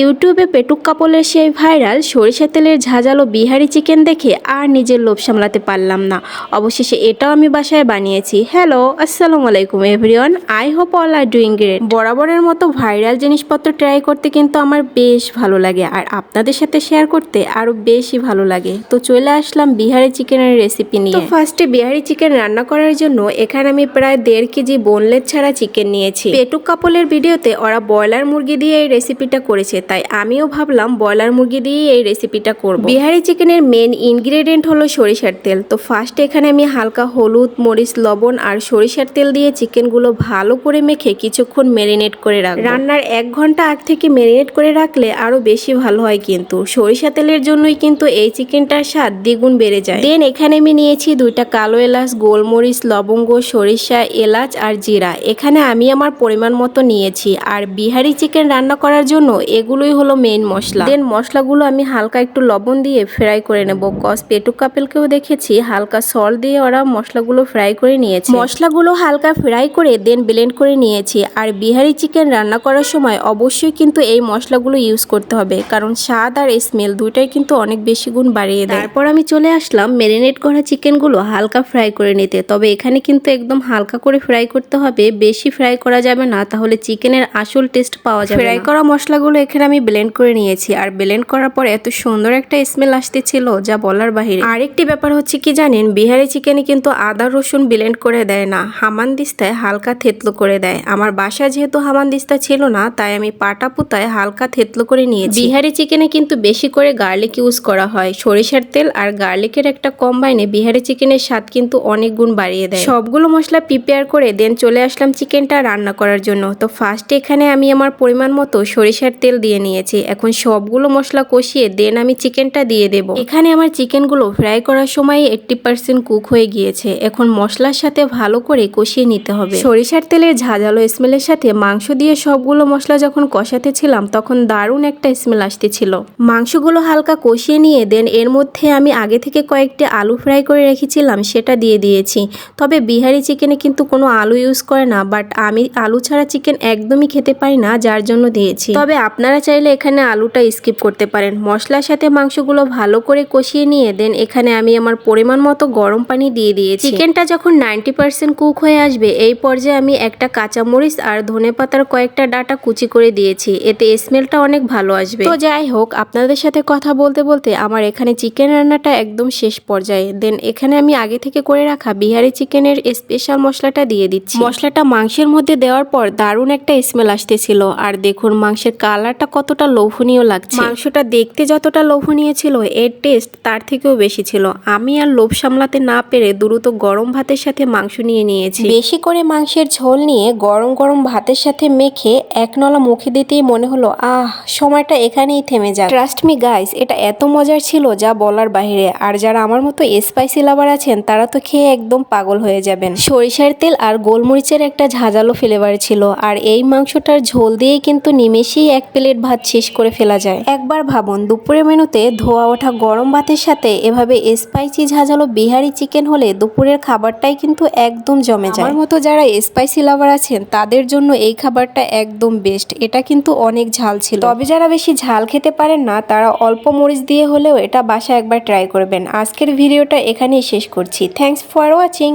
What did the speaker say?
ইউটিউবে পেটুক কাপলের সেই ভাইরাল সরিষা তেলের ঝাঁঝালো বিহারি চিকেন দেখে আর নিজের লোভ সামলাতে পারলাম না। অবশেষে এটাও আমি বাসায় বানিয়েছি। হ্যালো, আসসালামু আলাইকুম everyone, I hope all are doing great. বরাবরের মতো ভাইরাল জিনিসপত্র ট্রাই করতে কিন্তু আমার বেশ ভালো লাগে, আর আপনাদের সাথে শেয়ার করতে আরও বেশি ভালো লাগে। তো চলে আসলাম বিহারি চিকেনের রেসিপি নিয়ে। তো ফার্স্টে বিহারি চিকেন রান্না করার জন্য এখানে আমি প্রায় 1.5 কেজি বোনলেস ছাড়া চিকেন নিয়েছি। পেটুক কাপলের ভিডিওতে ওরা ব্রয়লার মুরগি দিয়ে এই রেসিপিটা করেছে, তাই আমিও ভাবলাম ব্রয়লার মুরগি দিয়ে এই রেসিপিটা করব। বিহারি চিকেনের মেন ইনগ্রেডিয়েন্ট হলো সরিষার তেল। তো ফার্স্টে এখানে আমি হালকা হলুদ, মরিচ, লবণ আর সরিষার তেল দিয়ে চিকেনগুলো ভালো করে মেখে কিছুক্ষণ ম্যারিনেট করে রাখবো। রান্নার 1 ঘন্টা আগ থেকে ম্যারিনেট করে রাখলে আরো বেশি ভালো হয়, কিন্তু সরিষা তেলের জন্যই কিন্তু এই চিকেনটার স্বাদ দ্বিগুণ বেড়ে যায়। দেন এখানে আমি নিয়েছি 2টা কালো এলাচ, গোলমরিচ, লবঙ্গ, সরিষা, এলাচ আর জিরা। এখানে আমি আমার পরিমাণ মতো নিয়েছি। আর বিহারি চিকেন রান্না করার জন্য এগুলোই হলো মেইন মশলা। দেন মশলাগুলো আমি হালকা একটু লবণ দিয়ে ফ্রাই করে নেব। কজ পেটুক কাপলকেও দেখেছি হালকা সল্ট দিয়ে ওরা মশলাগুলো ফ্রাই করে নিয়েছে। মশলাগুলো হালকা ফ্রাই করে দেন ব্লেন্ড করে নিয়েছি। আর বিহারি চিকেন রান্না করার সময় অবশ্যই কিন্তু এই মশলাগুলো ইউজ করতে হবে, কারণ স্বাদ আর স্মেল দুইটাই কিন্তু অনেক বেশি গুণ বাড়িয়ে দেয়। তারপর আমি চলে আসলাম ম্যারিনেট করা চিকেনগুলো হালকা ফ্রাই করে নিতে। তবে এখানে কিন্তু একদম হালকা করে ফ্রাই করতে হবে, বেশি ফ্রাই করা যাবে না, তাহলে চিকেনের আসল টেস্ট পাওয়া যাবে না। ফ্রাই করা মশলাগুলো এখানে আমি ব্লেন্ড করে নিয়েছি। আর ব্লেন্ড করার পর এত সুন্দর একটা স্মেল আসতেছিল যা বলার বাহিরে। আরেকটি ব্যাপার হচ্ছে কি জানেন, বিহারি চিকেনে কিন্তু আদা রসুন ব্লেন্ড করে দেয় না, হামানদিস্তায় হালকা থেতলো করে দেয়। আমার বাসায় যেহেতু হামানদিস্তা ছিল না, তাই আমি পাটা পুতায় হালকা থেতলো করে নিয়েছি। বিহারি চিকেনে কিন্তু বেশি করে গার্লিক ইউজ করা হয়। সরিষার তেল আর গার্লিকের একটা কম্বাইনে বিহারি চিকেনের স্বাদ কিন্তু অনেক গুণ বাড়িয়ে দেয়। সবগুলো মশলা প্রিপেয়ার করে দেন চলে আসলাম চিকেনটা রান্না করার জন্য। তো ফার্স্টে এখানে আমি আমার পরিমাণ মতো সরিষার তেল দিয়ে নিয়েছি। এখন সবগুলো মশলা কষিয়ে দেন আমি চিকেনটা দিয়ে দেব। এখানে আমার চিকেনগুলো ফ্রাই করার সময় 80% কুক হয়ে গিয়েছে। এখন মশলার সাথে ভালো করে কষিয়ে নিতে হবে। সরিষার তেলের ঝাঁঝালো স্মেলের সাথে মাংস দিয়ে সবগুলো মশলা যখন কষাতে ছিলাম, তখন দারুণ একটা স্মেল আসতেছিল। মাংসগুলো হালকা কষিয়ে নিয়ে দেন এর মধ্যে আমি আগে থেকে কয়েকটি আলু ফ্রাই করে রেখেছিলাম, সেটা দিয়ে দিয়েছি। তবে বিহারি চিকেনে কিন্তু কোনো আলু ইউজ করে না, বাট আমি আলু ছাড়া চিকেন একদমই খেতে পারি না, যার জন্য দিয়েছি। তবে আপনারা চাইলে এখানে আলুটা স্কিপ করতে পারেন। মশলার সাথে মাংসগুলো ভালো করে কষিয়ে নিয়ে দেন এখানে আমি আমার পরিমাণ মতো গরম পানি দিয়ে দিয়েছি। চিকেনটা যখন 90% কুক হয়ে আসবে, এই পর্যায়ে আমি একটা কাঁচামরিচ আর ধনেপাতার কয়েকটা ডাঁটা কুচি করে দিয়েছি। এতে স্মেলটা অনেক ভালো আসবে। তো যাই হোক, আপনাদের সাথে কথা বলতে বলতে আমার এখানে চিকেন রান্নাটা একদম শেষ পর্যায়ে। দেন এখানে আমি আগে থেকে করে রাখা বিহারি চিকেনের স্পেশাল মশলাটা দিয়ে দিচ্ছি। মশলাটা মাংসের মধ্যে দেওয়ার পর দারুণ একটা স্মেল আসতেছিল। আর দেখুন মাংসের কালারটা কতটা লোভনীয় লাগছে। মাংসটা দেখতে যতটা লোভনীয় ছিল, এর টেস্ট তার থেকেও বেশি ছিল। আমি আর লোভ সামলাতে না পেরে দ্রুত গরম ভাতের সাথে মাংস নিয়ে নিয়েছি। বেশি করে মাংসের ঝোল নিয়ে গরম গরম ভাতের সাথে মেখে এক নলা মুখে দিতেই মনে হলো সময়টা এখানেই থেমে যায়। ট্রাস্ট মি গাইস, এটা এত মজার ছিল যা বলার বাহিরে। আর যারা আমার মতো স্পাইসি লাভার আছেন, তারা তো খেয়ে একদম পাগল হয়ে যাবেন। সরিষার তেল আর গোলমরিচের একটা ঝাঁঝালো ফ্লেভার ছিল। আর এই মাংসটার ঝোল দিয়েই কিন্তু নিমেষেই 1 প্লেট ভাত শেষ করে ফেলা যায়। একবার ভাবুন, দুপুরের মেনুতে ধোয়া ওঠা গরম ভাতের সাথে এভাবে স্পাইসি ঝাঁঝালো বিহারি চিকেন হলে দুপুরের খাবারটাই কিন্তু একদম জমে যায়। আমার মতো যারা স্পাইসি লাভার আছেন, তাদের জন্য এই খাবারটা একদম বেস্ট। এটা কিন্তু অনেক ঝাল ছিল। তবে যারা বেশি ঝাল খেতে পারেন না, তারা অল্প মরিচ দিয়ে হলেও এটা বাসায় একবার ট্রাই করবেন। আজকের ভিডিওটা এখানেই শেষ করছি। Thanks for watching.